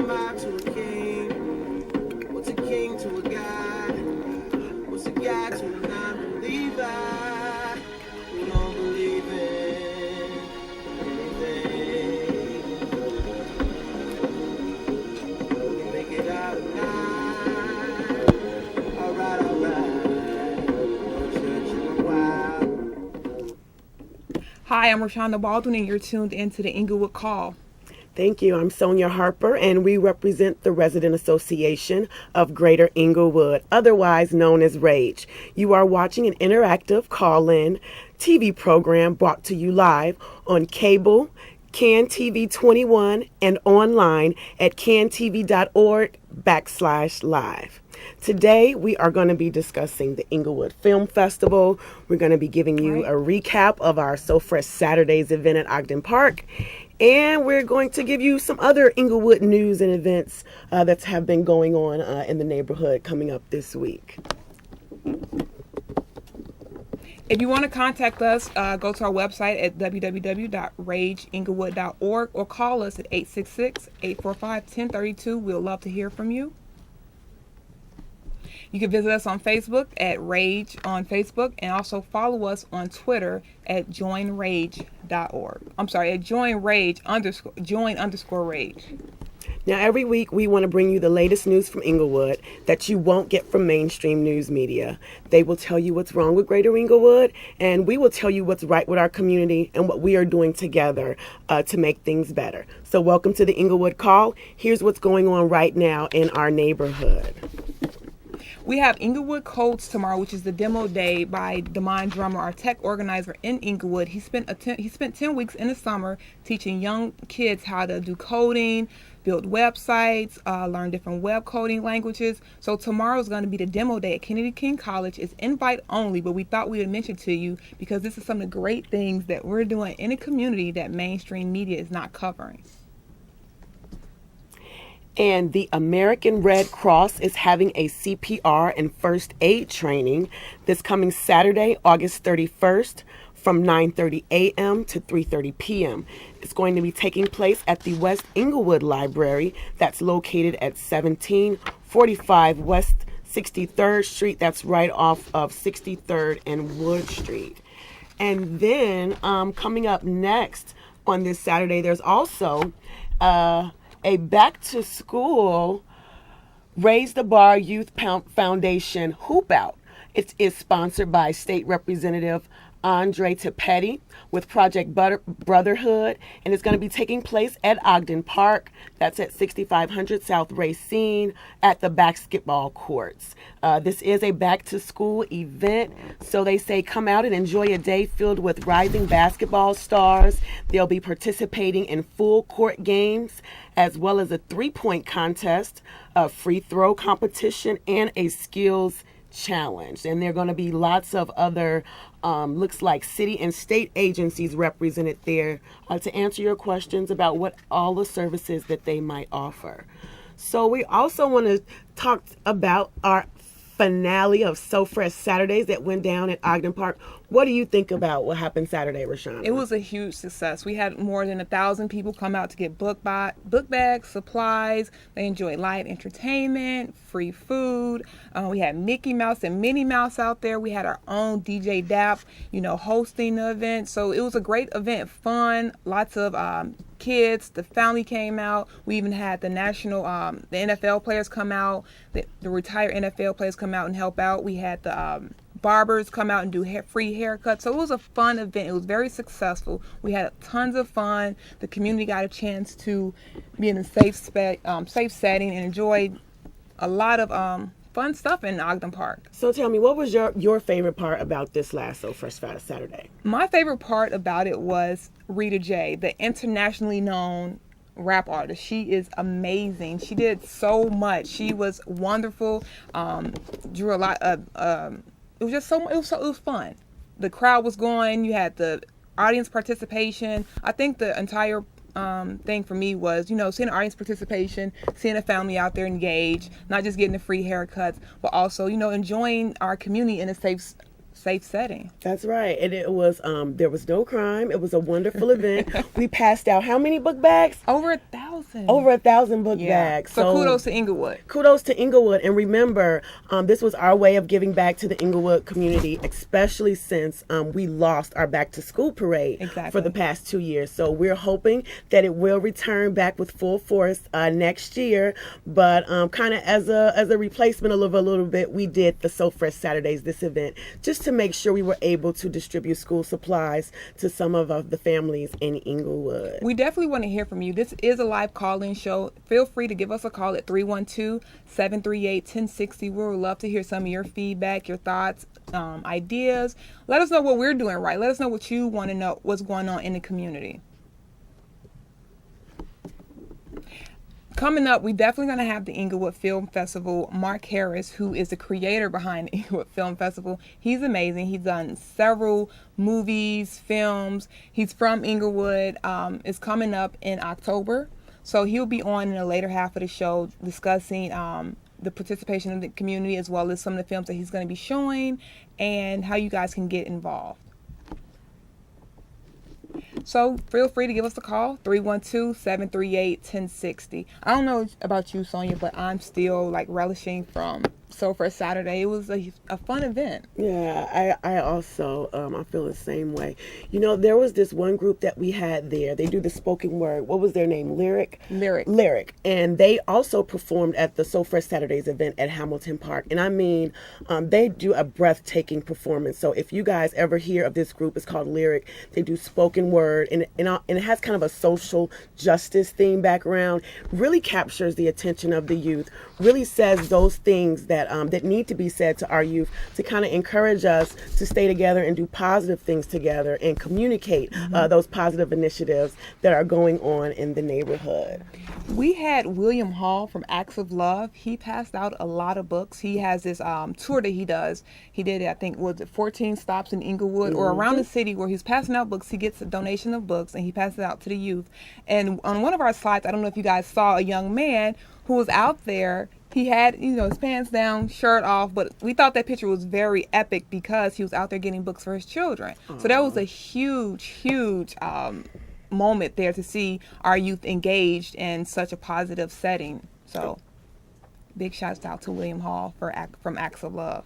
mob to a king? What's a king to a god? What's a god to a non-believer who don't believe in anything? We make it out of nine. Alright. No church in a while. Hi, I'm Rashonda Baldwin, and you're tuned into the Englewood Call. Thank you. I'm Sonia Harper, and we represent the Resident Association of Greater Englewood, otherwise known as R.A.G.E. You are watching an interactive call-in TV program brought to you live on cable, CAN TV 21, and online at cantv.org/live. Today, we are going to be discussing the Englewood Film Festival. We're going to be giving you a recap of our So Fresh Saturdays event at Ogden Park. And we're going to give you some other Englewood news and events that have been going on in the neighborhood coming up this week. If you want to contact us, go to our website at www.rageenglewood.org or call us at 866-845-1032. We'll love to hear from you. You can visit us on Facebook at R.A.G.E. on Facebook, and also follow us on Twitter at joinrage.org. I'm sorry, at join_rage. Now, every week we want to bring you the latest news from Englewood that you won't get from mainstream news media. They will tell you what's wrong with Greater Englewood, and we will tell you what's right with our community and what we are doing together to make things better. So welcome to the Englewood Call. Here's what's going on right now in our neighborhood. We have Englewood Codes tomorrow, which is the demo day by Damon Drummer, our tech organizer in Englewood. He spent 10 weeks in the summer teaching young kids how to do coding, build websites, learn different web coding languages. So tomorrow is going to be the demo day at Kennedy King College. It's invite only, but we thought we would mention to you because this is some of the great things that we're doing in a community that mainstream media is not covering. And the American Red Cross is having a CPR and first aid training this coming Saturday, August 31st from 9:30 a.m. to 3:30 p.m. It's going to be taking place at the West Englewood Library that's located at 1745 West 63rd Street. That's right off of 63rd and Wood Street. And then coming up next on this Saturday, there's also a back to school Raise the Bar Youth Foundation Hoop Out. It is sponsored by State Representative Andre Tipetti with Project Brotherhood, and it's going to be taking place at Ogden Park. That's at 6500 South Racine at the basketball courts. This is a back-to-school event, so they say come out and enjoy a day filled with rising basketball stars. They'll be participating in full court games, as well as a three-point contest, a free throw competition, and a skills challenge. And there are going to be lots of other looks like city and state agencies represented there to answer your questions about what all the services that they might offer. So we also want to talk about our finale of So Fresh Saturdays that went down at Ogden Park. What do you think about what happened Saturday, Rashonda? It was a huge success. We had more than 1,000 people come out to get book bags, supplies. They enjoyed live entertainment, free food. We had Mickey Mouse and Minnie Mouse out there. We had our own DJ Dap, hosting the event. So it was a great event, fun, lots of kids. The family came out. We even had the NFL players come out, the retired NFL players come out and help out. We had the barbers come out and do free haircuts. So it was a fun event. It was very successful. We had tons of fun. The community got a chance to be in a safe setting and enjoyed a lot of fun stuff in Ogden Park. So tell me, what was your favorite part about this last So Fresh Saturday? My favorite part about it was Rita J, the internationally known rap artist. She is amazing. She did so much. She was wonderful. Drew a lot of it was fun. The crowd was going. You had the audience participation. I think the entire thing for me was, seeing the audience participation, seeing a family out there engaged, not just getting the free haircuts, but also, enjoying our community in a safe setting. That's right. And it was, there was no crime. It was a wonderful event. We passed out how many book bags? Over 1,000. 1,000. Over 1,000 book bags. So kudos to Englewood. Kudos to Englewood. And remember, this was our way of giving back to the Englewood community, especially since we lost our back to school parade for the past 2 years. So we're hoping that it will return back with full force next year. But kind of as a replacement a little bit, we did the So Fresh Saturdays, this event, just to make sure we were able to distribute school supplies to some of the families in Englewood. We definitely want to hear from you. This is a live call-in show. Feel free to give us a call at 312-738-1060. We would love to hear some of your feedback, your thoughts, ideas. Let us know what we're doing right. Let us know what you want to know, what's going on in the community. Coming up, we definitely going to have the Englewood Film Festival. Mark Harris, who is the creator behind the Englewood Film Festival, he's amazing. He's done several movies, films. He's from Englewood. It's coming up in October. So he'll be on in the later half of the show discussing the participation of the community, as well as some of the films that he's going to be showing and how you guys can get involved. So feel free to give us a call, 312-738-1060. I don't know about you, Sonia, but I'm still relishing from So Fresh Saturday. It was a fun event. Yeah, I also, I feel the same way. You know, there was this one group that we had there. They do the spoken word. What was their name? Lyric. And they also performed at the So Fresh Saturdays event at Hamilton Park. And I mean, they do a breathtaking performance. So if you guys ever hear of this group, it's called Lyric. They do spoken word, and it has kind of a social justice theme background. Really captures the attention of the youth. Really says those things that need to be said to our youth to kind of encourage us to stay together and do positive things together and communicate those positive initiatives that are going on in the neighborhood. We had William Hall from Acts of Love. He passed out a lot of books. He has this tour that he does. He did, I think, 14 stops in Englewood or around the city where he's passing out books. He gets a donation of books and he passes it out to the youth. And on one of our slides, I don't know if you guys saw a young man who was out there. He had, his pants down, shirt off, but we thought that picture was very epic because he was out there getting books for his children. Aww. So that was a huge moment there to see our youth engaged in such a positive setting. So big shouts out to William Hall from Acts of Love.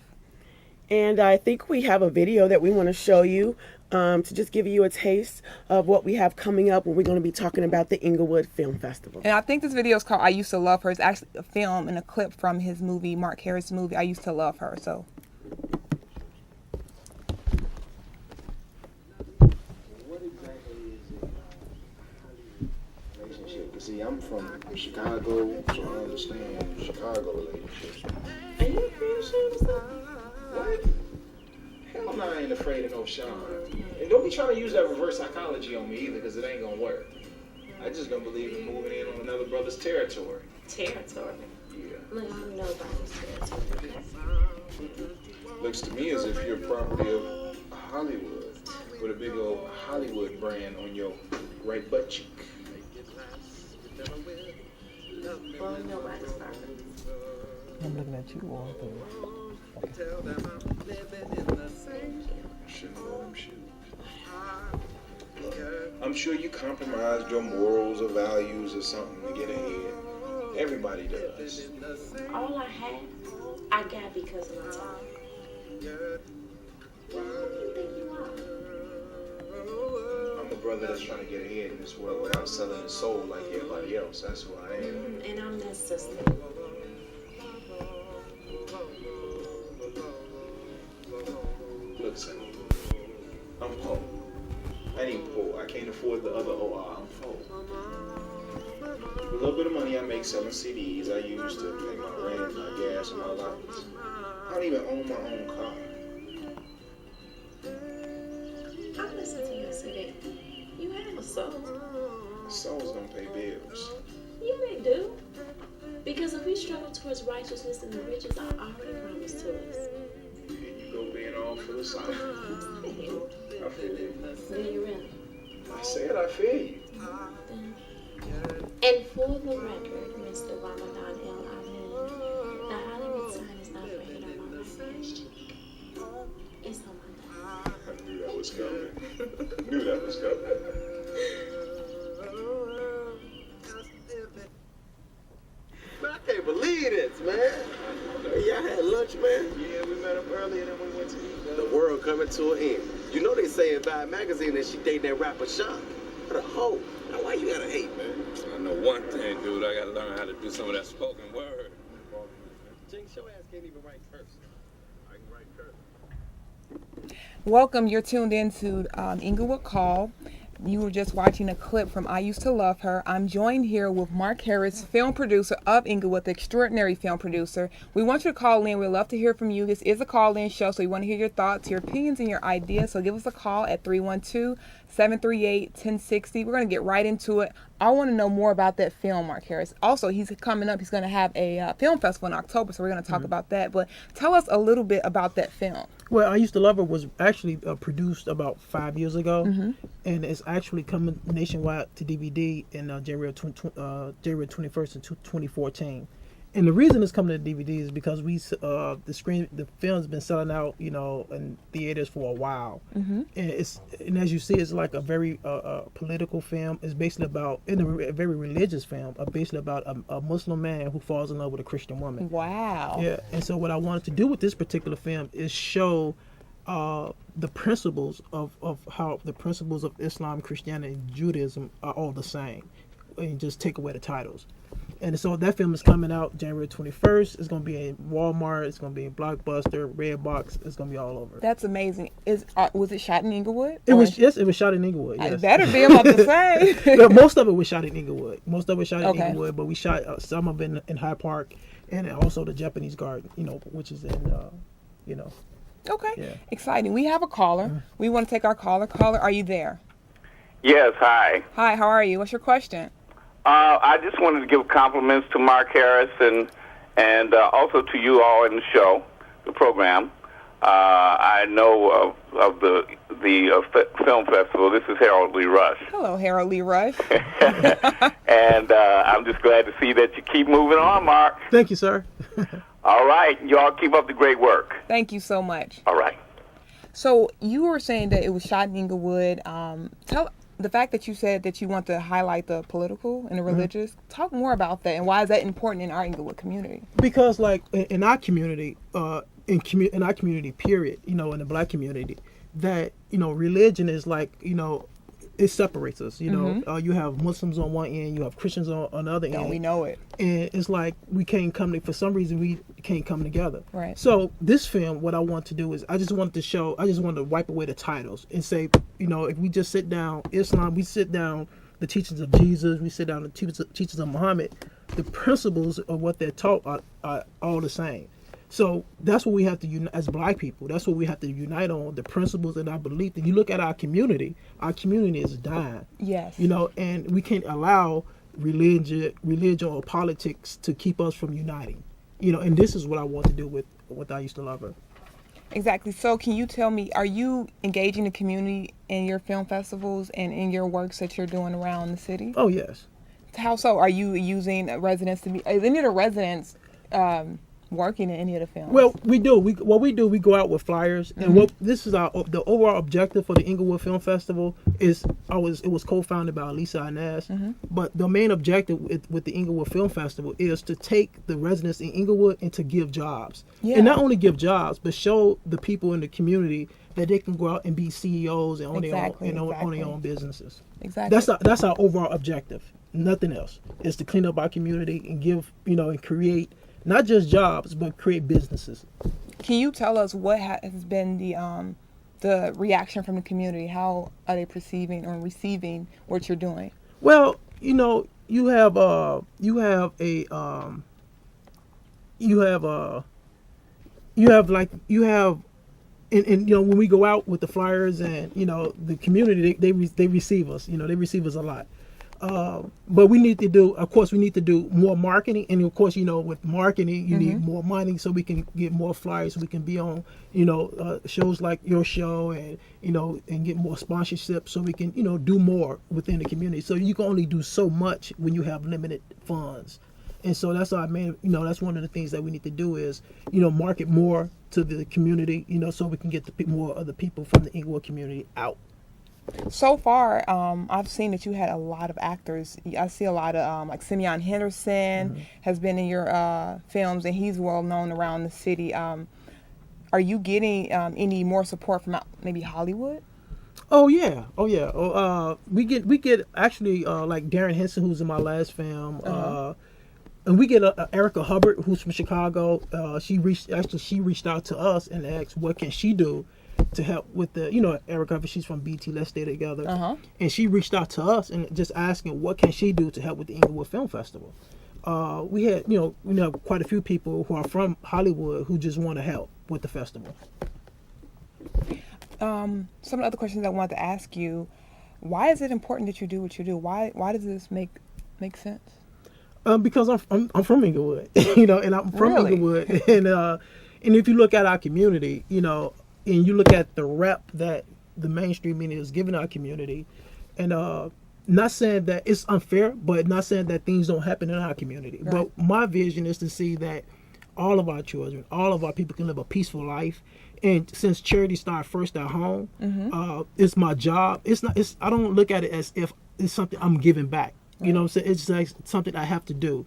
And I think we have a video that we want to show you to just give you a taste of what we have coming up when we're going to be talking about the Englewood Film Festival. And I think this video is called I Used to Love Her. It's actually a film and a clip from his movie, Mark Harris' movie, I Used to Love Her. So. What exactly is it? Relationship? Because see, I'm from Chicago, so I understand Chicago relationships. Are you afraid of Sean or something? What? Hell no, I ain't afraid of no Sean. And don't be trying to use that reverse psychology on me either, because it ain't gonna work. I just don't believe in moving in on another brother's territory. Territory? Yeah. Look, I'm nobody's territory. Looks to me as if you're property of Hollywood, with a big old Hollywood brand on your right butt cheek. Well, I'm nobody's property. I'm looking at you all through. Shouldn't let him shoot. I'm sure you compromised your morals or values or something to get ahead. Everybody does. All I had, I got because of my time. Well, who do you think you are? I'm a brother that's trying to get ahead in this world without selling his soul like everybody else. That's who I am. And I'm that sister. Look, son, I'm poor. I ain't poor. I can't afford the other OR. I'm poor. With a little bit of money I make selling CDs, I use to pay my rent, my gas, and my lights. I don't even own my own car. I listen to your CD. You have a soul. Souls don't pay bills. Yeah, they do. Because if we struggle towards righteousness and the riches are already promised to us. Here you go being all philosophical. I feel you. Do you really? I said I feel you. And for the record, Mr. Ramadan El Amin, the Hollywood sign is not printed on my left cheek. It's on my left. I knew that was coming. Knew that was coming. can't believe this, man. Y'all had lunch, man? Yeah, we met up earlier than we went to eat. The world coming to an end. You know they say in Vibe magazine that she dating that rapper Sean. What a hoe. Now why you gotta hate, man? I know one thing, dude. I gotta learn how to do some of that spoken word. Jinx, your ass can't even write cursive. I can write cursive. Welcome. You're tuned in to Englewood Call. You were just watching a clip from I Used to Love Her. I'm joined here with Mark Harris, film producer of Englewood, the extraordinary film producer. We want you to call in. We'd love to hear from you. This is a call-in show, so we want to hear your thoughts, your opinions, and your ideas. So give us a call at 312-738-1060. We're going to get right into it. I want to know more about that film, Mark Harris. Also, he's coming up. He's going to have a film festival in October, so we're going to talk about that. But tell us a little bit about that film. Well, I Used to Love Her was actually produced about 5 years ago, and it's actually coming nationwide to DVD in January 21st in 2014. And the reason it's coming to DVD is because the film's been selling out, in theaters for a while, and as you see, it's like a very political film. It's basically about, a very religious film, basically about a Muslim man who falls in love with a Christian woman. Wow. Yeah, and so what I wanted to do with this particular film is show the principles of how the principles of Islam, Christianity, and Judaism are all the same, and just take away the titles. And so that film is coming out January 21st. It's going to be in Walmart. It's going to be in Blockbuster, Redbox. It's going to be all over. That's amazing. Was it shot in Englewood? It was shot in Englewood. Yes. It better be, I'm about to say. But most of it was shot in Englewood. Englewood, but we shot some of it in Hyde Park, and also the Japanese Garden, which is in, Okay. Yeah. Exciting. We have a caller. We want to take our caller. Caller, are you there? Yes, hi. Hi, how are you? What's your question? I just wanted to give compliments to Mark Harris and also to you all in the show, the program. I know of the film festival. This is Harold Lee Rush. Hello, Harold Lee Rush. And I'm just glad to see that you keep moving on, Mark. Thank you, sir. All right. Y'all keep up the great work. Thank you so much. All right. So you were saying that it was shot in Englewood. Tell the fact that you said that you want to highlight the political and the religious. Talk more about that, and why is that important in our Englewood community? Because, like, in our community, in our community, period, in the black community, that religion is like, it separates us. You have Muslims on one end, you have Christians on the other end. We know it. And it's like we can't for some reason we can't come together. Right. So this film, what I want to do is I just wanted to wipe away the titles and say, if we just sit down, Islam, we sit down the teachings of Jesus, we sit down the teachings of Muhammad, the principles of what they're taught are all the same. So that's what we have to as black people. That's what we have to unite on, the principles and our belief. And you look at our community is dying. Yes. And we can't allow religion or politics to keep us from uniting. And this is what I want to do with I Used to Love Her. Exactly. So can you tell me, are you engaging the community in your film festivals and in your works that you're doing around the city? Oh, yes. How so? Are you using residents is any of the residents working in any of the films? Well, we do. We go out with flyers, and this is the overall objective for the Englewood Film Festival is it was co-founded by Lisa Inez, but the main objective with the Englewood Film Festival is to take the residents in Englewood and to give jobs, and not only give jobs, but show the people in the community that they can go out and be CEOs and own their own businesses. Exactly. That's our overall objective. Nothing else is to clean up our community and give and create. Not just jobs, but create businesses. Can you tell us what has been the reaction from the community? How are they perceiving or receiving what you're doing? Well, you have when we go out with the flyers and the community, they receive us. They receive us a lot. But we need to do more marketing, and of course, with marketing, you need more money so we can get more flyers, so we can be on, shows like your show, and and get more sponsorships, so we can, do more within the community. So you can only do so much when you have limited funds, and so that's our main, that's one of the things that we need to do is, market more to the community, so we can get more of the people from the Englewood community out. So far, I've seen that you had a lot of actors. I see a lot of like Simeon Henderson has been in your films, and he's well known around the city. Are you getting any more support from maybe Hollywood? Oh yeah. We get actually like Darren Henson, who's in my last film. And we get Erica Hubbard, who's from Chicago. She reached out to us and asked what can she do to help with the, Erica Hubbard, she's from BT, Let's Stay Together. And she reached out to us and just asking what can she do to help with the Englewood Film Festival. We had, quite a few people who are from Hollywood who just want to help with the festival. Some of the other questions I wanted to ask you, why is it important that you do what you do? Why does this make sense? Because I'm from Englewood, and I'm from Englewood, and if you look at our community, and you look at the rep that the mainstream media is giving our community, and not saying that it's unfair, but not saying that things don't happen in our community. Right. But my vision is to see that all of our children, all of our people can live a peaceful life. And since charity started first at home, it's my job. I don't look at it as if it's something I'm giving back. You know what I'm saying? It's like something I have to do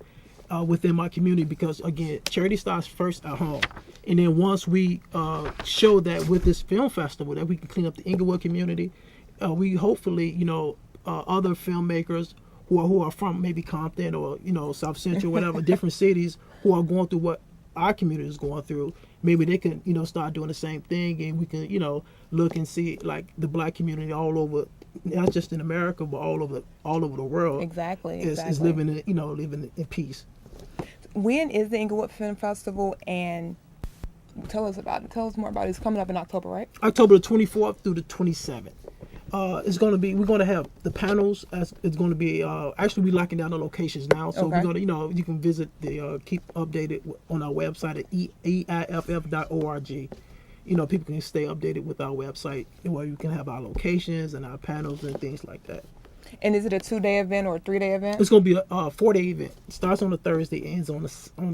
within my community because, again, charity starts first at home. And then once we show that with this film festival that we can clean up the Englewood community, we hopefully, other filmmakers who are from maybe Compton or, South Central, whatever, different cities who are going through what our community is going through, maybe they can, start doing the same thing and we can, look and see like the black community all over, not just in America, but all over the world. Exactly. Is living in, peace. When is the Englewood Film Festival, and tell us more about it. It's coming up in October, right? October the 24th through the 27th. We're going to have the panels. It's going to be, actually we're locking down the locations now. So we're going to, you can visit keep updated on our website at eiff.org. People can stay updated with our website where you can have our locations and our panels and things like that. And is it a 2-day event or a 3-day event? It's going to be a 4-day event. It starts on a Thursday, ends on a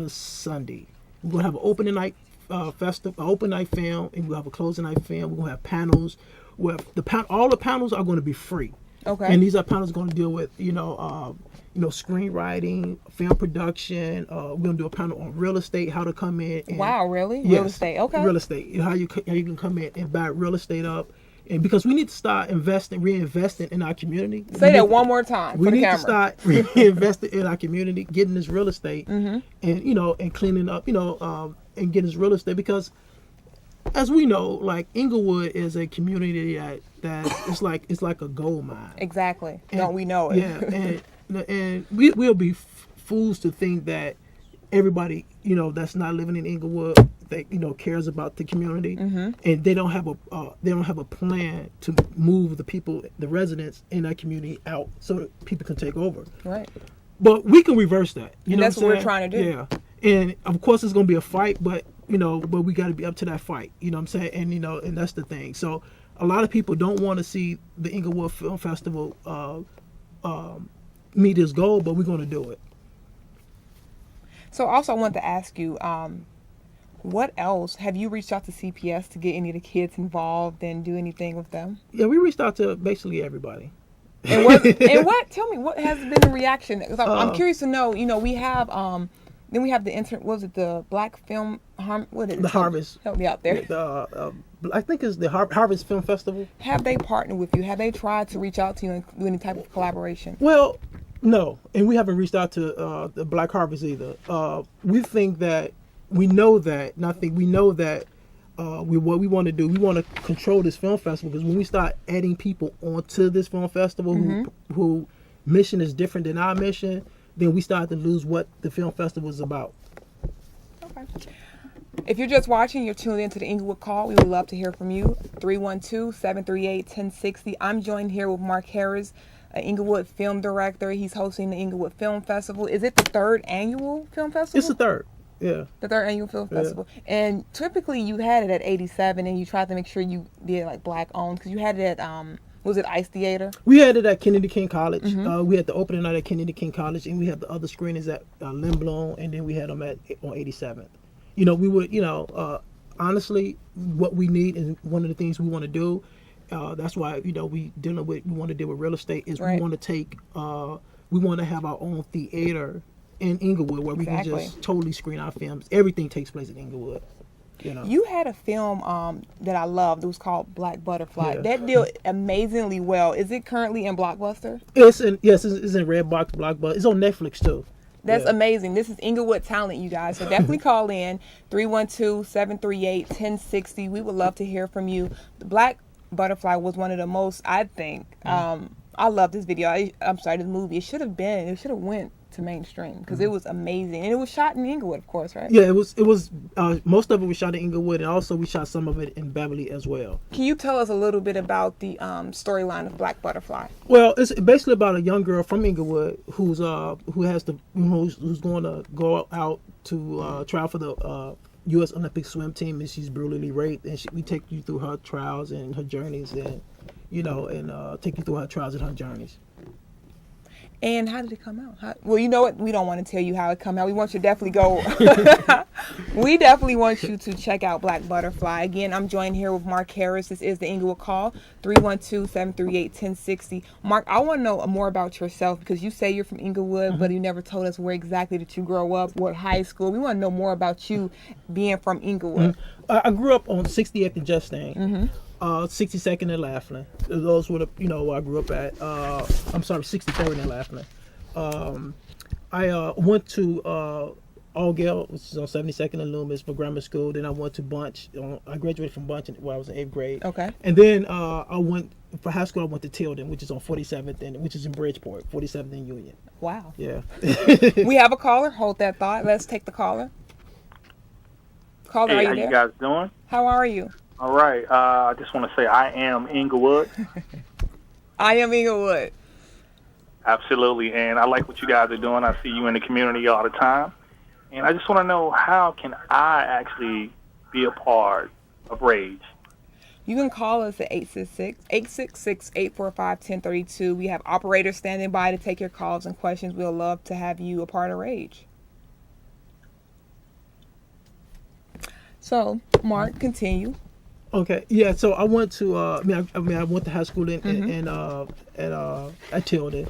Sunday. We're going to have an opening night open night film, and we'll have a closing night film. We're going to have panels where all the panels are going to be free. Okay. And these are panels going to deal with, screenwriting, film production. We're going to do a panel on real estate, how to come in. And, wow, really? Yes, real estate, okay. Real estate, how you can come in and buy real estate up. And because we need to start reinvesting in our community. Say that one more time for the camera. We need to start reinvesting in our community, getting this real estate, and and cleaning up, and getting this real estate because, as we know, like Englewood is a community that it's like a gold mine. Exactly. Don't we know it? Yeah, and we'll be fools to think that everybody that's not living in Englewood that cares about the community, and they don't have a plan to move the residents in that community out so that people can take over. Right. But we can reverse that. And that's what we're trying to do. Yeah. And of course it's going to be a fight, but we got to be up to that fight. You know what I'm saying? And and that's the thing. So a lot of people don't want to see the Englewood Film Festival meet its goal, but we're going to do it. So also I wanted to ask you, what else? Have you reached out to CPS to get any of the kids involved and do anything with them? Yeah, we reached out to basically everybody. And what? Tell me, what has been the reaction? Because I'm curious to know. We have then we have the Black Film the Harvest. Help me out there. I think it's the Harvest Film Festival. Have they partnered with you? Have they tried to reach out to you and do any type of collaboration? Well, no, and we haven't reached out to the Black Harvest either. We think that we know that what we want to do, we want to control this film festival, because when we start adding people onto this film festival who mission is different than our mission, then we start to lose what the film festival is about. Okay. If you're just watching, you're tuned into the Englewood Call. We would love to hear from you. 312-738-1060. I'm joined here with Mark Harris, an Englewood film director. He's hosting the Englewood Film Festival. Is it the 3rd annual film festival? It's the 3rd. Yeah. The 3rd annual film festival. And typically you had it at 87 and you tried to make sure you did like black owned, because you had it at was it Ice Theater? We had it at Kennedy King College. We had the opening night at Kennedy King College, and we had the other screenings at Limblom, and then we had them on 87th. We would honestly, what we need, and one of the things we want to do That's why we want to deal with real estate. Is Right. we want to take we want to have our own theater in Englewood where we can Exactly. just totally screen our films. Everything takes place in Englewood. You had a film that I loved. It was called Black Butterfly. Yeah. That did amazingly well. Is it currently in Blockbuster? It's in Redbox, Blockbuster. It's on Netflix too. That's Yeah. amazing. This is Englewood talent, you guys. So definitely call in 312-738-1060. We would love to hear from you. The Black Butterfly was one of the most, I think, I love this video. I'm sorry, this movie. It should have went to mainstream because it was amazing. And it was shot in Englewood, of course, right? Yeah, it was most of it was shot in Englewood, and also we shot some of it in Beverly as well. Can you tell us a little bit about the storyline of Black Butterfly? Well, it's basically about a young girl from Englewood who's going to go out to trial for the U.S. Olympic swim team, and she's brutally raped. And we take you through her trials and her journeys, and take you through her trials and her journeys. And how did it come out? Well, you know what? We don't want to tell you how it come out. We want you to definitely go. We definitely want you to check out Black Butterfly. Again, I'm joined here with Mark Harris. This is the Englewood Call, 312-738-1060. Mark, I want to know more about yourself because you say you're from Englewood, but you never told us where exactly did you grow up, what high school. We want to know more about you being from Englewood. I grew up on 60th and Justine. 62nd and Laughlin. Those were where I grew up at. 63rd and Laughlin. I went to R.A.G.E, which is on 72nd and Loomis for grammar school. Then I went to Bunch. I graduated from Bunch when I was in 8th grade. Okay. And then I went for high school. I went to Tilden, which is on 47th and which is in Bridgeport, 47th and Union. Wow. Yeah. We have a caller. Hold that thought. Let's take the caller. Caller, Hey, are how you you there? guys doing? How are you? All right. I just want to say I am Englewood. I am Englewood. Absolutely. And I like what you guys are doing. I see you in the community all the time. And I just want to know, how can I actually be a part of R.A.G.E? You can call us at 866-845-1032. We have operators standing by to take your calls and questions. We'll love to have you a part of R.A.G.E. So, Mark, continue. Okay, yeah. So I went to I went to high school at Tilden,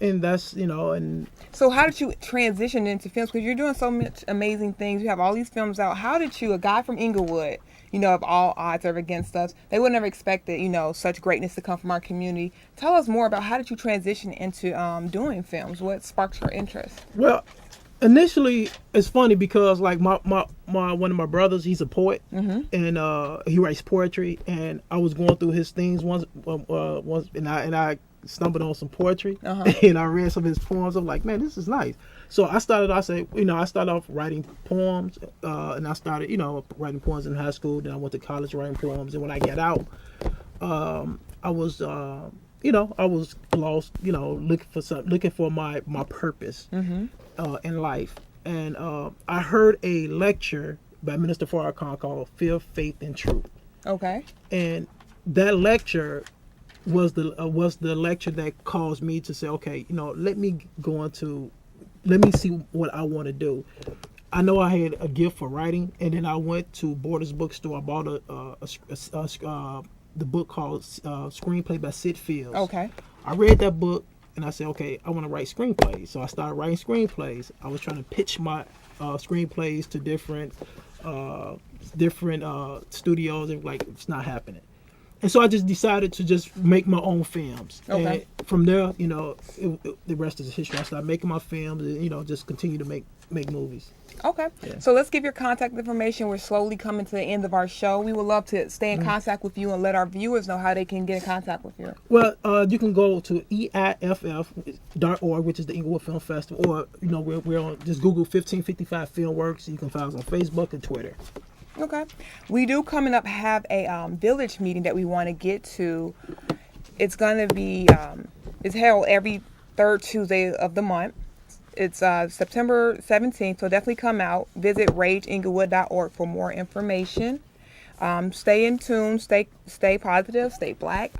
and that's and. So how did you transition into films? Because you're doing so much amazing things. You have all these films out. How did you, a guy from Englewood, if all odds are against us, they would never expect that such greatness to come from our community. Tell us more about how did you transition into doing films? What sparked your interest? Well, initially, it's funny because like my one of my brothers, he's a poet, and he writes poetry. And I was going through his things once, and I stumbled on some poetry, and I read some of his poems. I'm like, man, this is nice. So I started off writing poems, and I started writing poems in high school. Then I went to college writing poems, and when I got out, I was lost, looking for my purpose in life. And I heard a lecture by Minister Farrakhan called Fear, Faith, and Truth. Okay. And that lecture was the lecture that caused me to say, okay, let me see what I want to do. I know I had a gift for writing, and then I went to Borders Bookstore. I bought the book called Screenplay by Sid Fields. Okay. I read that book, and I said, okay, I want to write screenplays. So I started writing screenplays. I was trying to pitch my screenplays to different studios, and like, it's not happening. And so I just decided to just make my own films. Okay. And from there, the rest is history. I started making my films and, just continue to make movies. Okay. Yeah. So let's give your contact information. We're slowly coming to the end of our show. We would love to stay in contact with you and let our viewers know how they can get in contact with you. Well, you can go to eiff.org, which is the Englewood Film Festival, or, we're on, just Google 1555 Filmworks. You can find us on Facebook and Twitter. Okay. We do coming up have a village meeting that we want to get to. It's going to be, it's held every third Tuesday of the month. It's September 17th, so definitely come out. Visit rageenglewood.org for more information. Stay in tune, stay positive, stay black.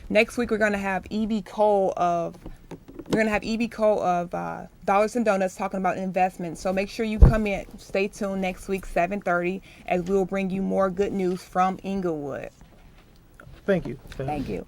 Next week we're going to have E.B. Cole of We're going to have E.B. Cole of Dollars and Donuts talking about investments. So make sure you come in. Stay tuned next week, 7:30, as we'll bring you more good news from Englewood. Thank you. Thank you.